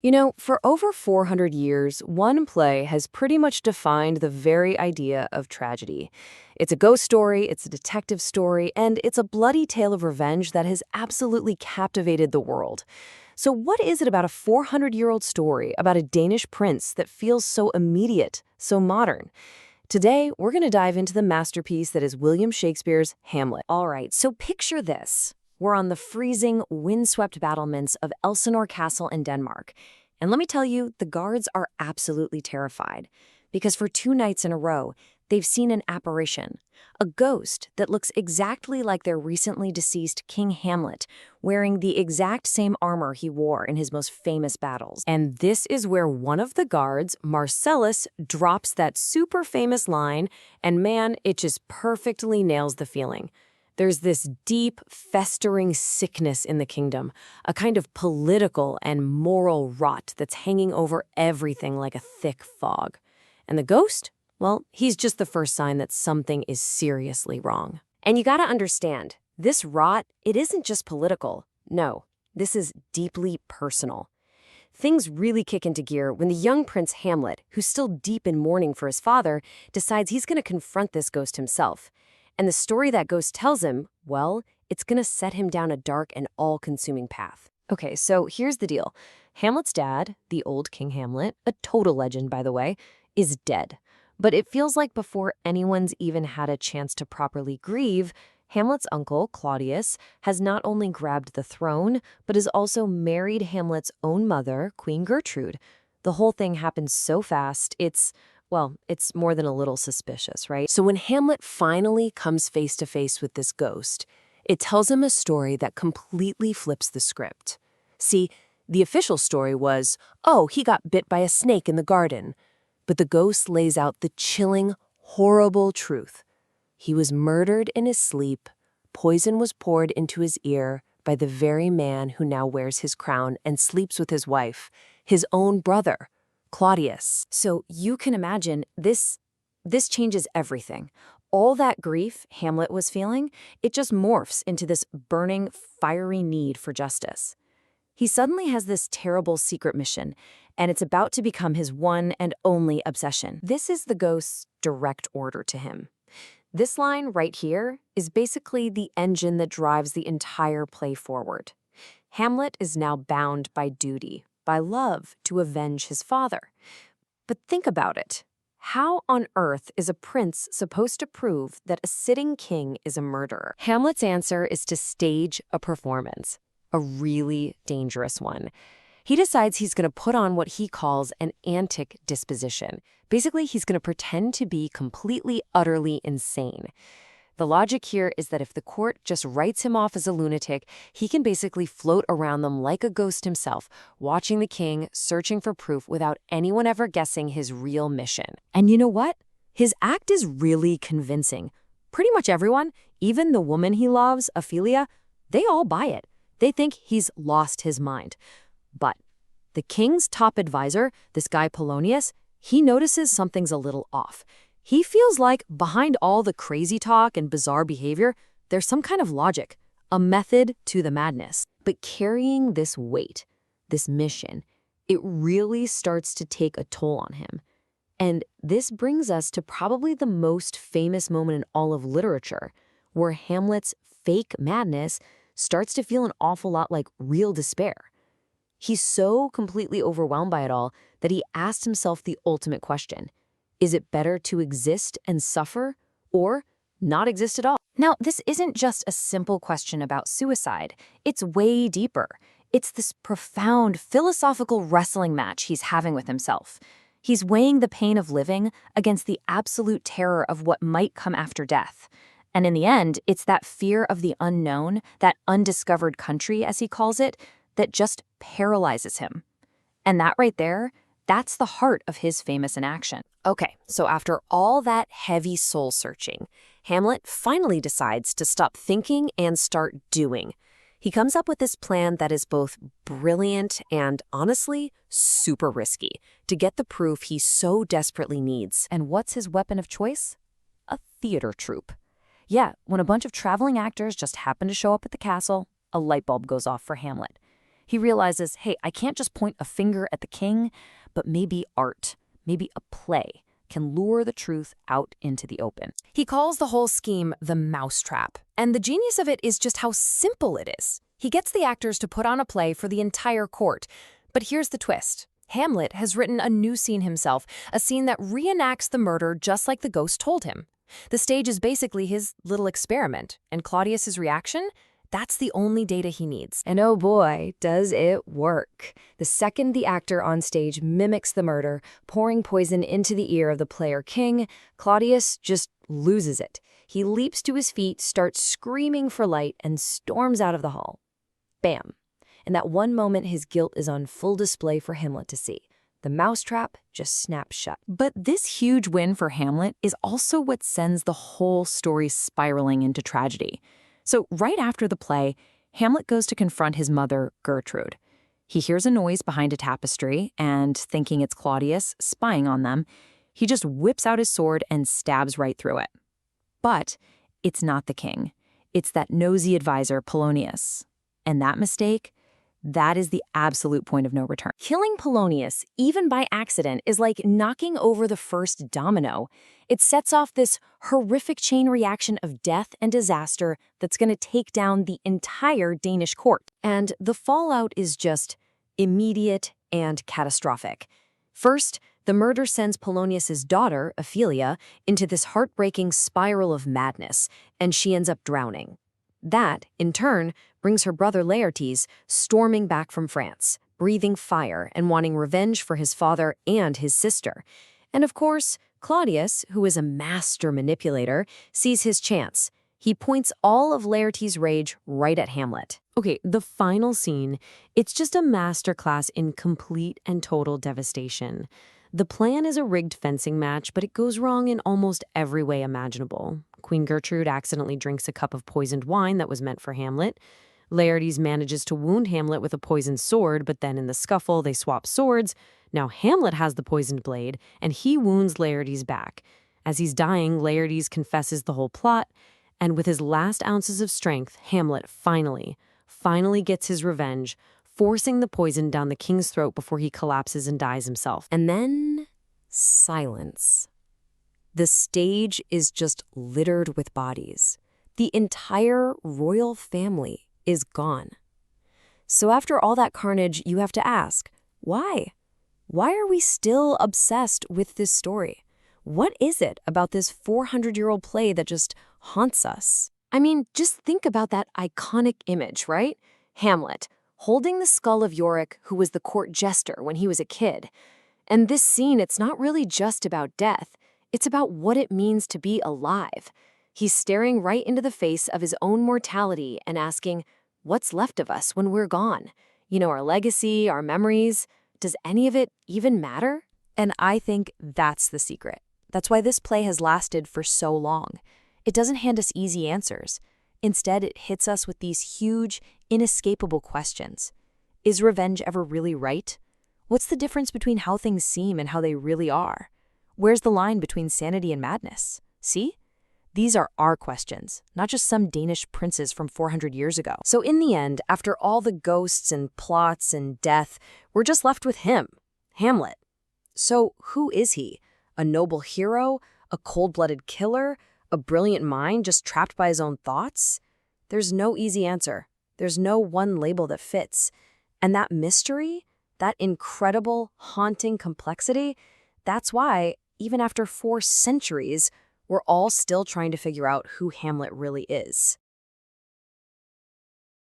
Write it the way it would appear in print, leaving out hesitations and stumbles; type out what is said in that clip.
You know, for over 400 years, one play has pretty much defined the very idea of tragedy. It's a ghost story, it's a detective story, and it's a bloody tale of revenge that has absolutely captivated the world. So, what is it about a 400-year-old story about a Danish prince that feels so immediate, so modern? Today, we're going to dive into the masterpiece that is William Shakespeare's Hamlet. All right, so picture this. We're on the freezing, windswept battlements of Elsinore Castle in Denmark. And let me tell you, the guards are absolutely terrified. Because for 2 nights in a row, they've seen an apparition. A ghost that looks exactly like their recently deceased King Hamlet, wearing the exact same armor he wore in his most famous battles. And this is where one of the guards, Marcellus, drops that super famous line, and man, it just perfectly nails the feeling. There's this deep, festering sickness in the kingdom, a kind of political and moral rot that's hanging over everything like a thick fog. And the ghost? Well, he's just the first sign that something is seriously wrong. And you gotta understand, this rot, it isn't just political. No, this is deeply personal. Things really kick into gear when the young Prince Hamlet, who's still deep in mourning for his father, decides he's gonna confront this ghost himself. And the story that ghost tells him, well, it's gonna set him down a dark and all-consuming path. Okay, so here's the deal. Hamlet's dad, the old King Hamlet, a total legend, by the way, is dead. But it feels like before anyone's even had a chance to properly grieve, Hamlet's uncle, Claudius, has not only grabbed the throne, but has also married Hamlet's own mother, Queen Gertrude. The whole thing happened so fast, it's more than a little suspicious, right? So when Hamlet finally comes face to face with this ghost, it tells him a story that completely flips the script. See, the official story was, oh, he got bit by a snake in the garden. But the ghost lays out the chilling, horrible truth. He was murdered in his sleep. Poison was poured into his ear by the very man who now wears his crown and sleeps with his wife, his own brother, Claudius. So you can imagine this changes everything. All that grief Hamlet was feeling, it just morphs into this burning, fiery need for justice. He suddenly has this terrible secret mission, and it's about to become his one and only obsession. This is the ghost's direct order to him. This line right here is basically the engine that drives the entire play forward. Hamlet is now bound by duty, by love, to avenge his father. But think about it. How on earth is a prince supposed to prove that a sitting king is a murderer? Hamlet's answer is to stage a performance, a really dangerous one. He decides he's going to put on what he calls an antic disposition. Basically, he's going to pretend to be completely, utterly insane. The logic here is that if the court just writes him off as a lunatic, he can basically float around them like a ghost himself, watching the king, searching for proof without anyone ever guessing his real mission. And you know what? His act is really convincing. Pretty much everyone, even the woman he loves, Ophelia, they all buy it. They think he's lost his mind. But the king's top advisor, this guy Polonius, he notices something's a little off. He feels like behind all the crazy talk and bizarre behavior, there's some kind of logic, a method to the madness. But carrying this weight, this mission, it really starts to take a toll on him. And this brings us to probably the most famous moment in all of literature, where Hamlet's fake madness starts to feel an awful lot like real despair. He's so completely overwhelmed by it all that he asked himself the ultimate question. Is it better to exist and suffer, or not exist at all? Now, this isn't just a simple question about suicide. It's way deeper. It's this profound philosophical wrestling match he's having with himself. He's weighing the pain of living against the absolute terror of what might come after death. And in the end, it's that fear of the unknown, that undiscovered country, as he calls it, that just paralyzes him. And that right there, that's the heart of his famous inaction. Okay, so after all that heavy soul-searching, Hamlet finally decides to stop thinking and start doing. He comes up with this plan that is both brilliant and, honestly, super risky to get the proof he so desperately needs. And what's his weapon of choice? A theater troupe. Yeah, when a bunch of traveling actors just happen to show up at the castle, a light bulb goes off for Hamlet. He realizes, hey, I can't just point a finger at the king, but maybe art, maybe a play can lure the truth out into the open. He calls the whole scheme the mousetrap, and the genius of it is just how simple it is. He gets the actors to put on a play for the entire court. But here's the twist. Hamlet has written a new scene himself, a scene that reenacts the murder just like the ghost told him. The stage is basically his little experiment, and Claudius's reaction? That's the only data he needs. And oh boy, does it work. The second the actor on stage mimics the murder, pouring poison into the ear of the player king, Claudius just loses it. He leaps to his feet, starts screaming for light, and storms out of the hall. Bam. In that one moment, his guilt is on full display for Hamlet to see. The mousetrap just snaps shut. But this huge win for Hamlet is also what sends the whole story spiraling into tragedy. So right after the play, Hamlet goes to confront his mother, Gertrude. He hears a noise behind a tapestry, and thinking it's Claudius spying on them, he just whips out his sword and stabs right through it. But it's not the king. It's that nosy advisor, Polonius. And that mistake, that is the absolute point of no return. Killing Polonius, even by accident, is like knocking over the first domino. It sets off this horrific chain reaction of death and disaster that's going to take down the entire Danish court. And the fallout is just immediate and catastrophic. First, the murder sends Polonius's daughter, Ophelia, into this heartbreaking spiral of madness, and she ends up drowning. That, in turn, brings her brother Laertes storming back from France, breathing fire and wanting revenge for his father and his sister. And of course, Claudius, who is a master manipulator, sees his chance. He points all of Laertes' rage right at Hamlet. Okay, the final scene, it's just a masterclass in complete and total devastation. The plan is a rigged fencing match, but it goes wrong in almost every way imaginable. Queen Gertrude accidentally drinks a cup of poisoned wine that was meant for Hamlet. Laertes manages to wound Hamlet with a poisoned sword, but then in the scuffle, they swap swords. Now Hamlet has the poisoned blade, and he wounds Laertes back. As he's dying, Laertes confesses the whole plot, and with his last ounces of strength, Hamlet finally gets his revenge, forcing the poison down the king's throat before he collapses and dies himself. And then, silence. The stage is just littered with bodies. The entire royal family is gone. So after all that carnage, you have to ask, why? Why are we still obsessed with this story? What is it about this 400-year-old play that just haunts us? I mean, just think about that iconic image, right? Hamlet, holding the skull of Yorick, who was the court jester when he was a kid. And this scene, it's not really just about death. It's about what it means to be alive. He's staring right into the face of his own mortality and asking, what's left of us when we're gone? You know, our legacy, our memories. Does any of it even matter? And I think that's the secret. That's why this play has lasted for so long. It doesn't hand us easy answers. Instead, it hits us with these huge, inescapable questions. Is revenge ever really right? What's the difference between how things seem and how they really are? Where's the line between sanity and madness? See? These are our questions, not just some Danish princes from 400 years ago. So in the end, after all the ghosts and plots and death, we're just left with him, Hamlet. So who is he? A noble hero? A cold-blooded killer? A brilliant mind just trapped by his own thoughts? There's no easy answer. There's no one label that fits. And that mystery, that incredible, haunting complexity, that's why, even after 4 centuries, we're all still trying to figure out who Hamlet really is.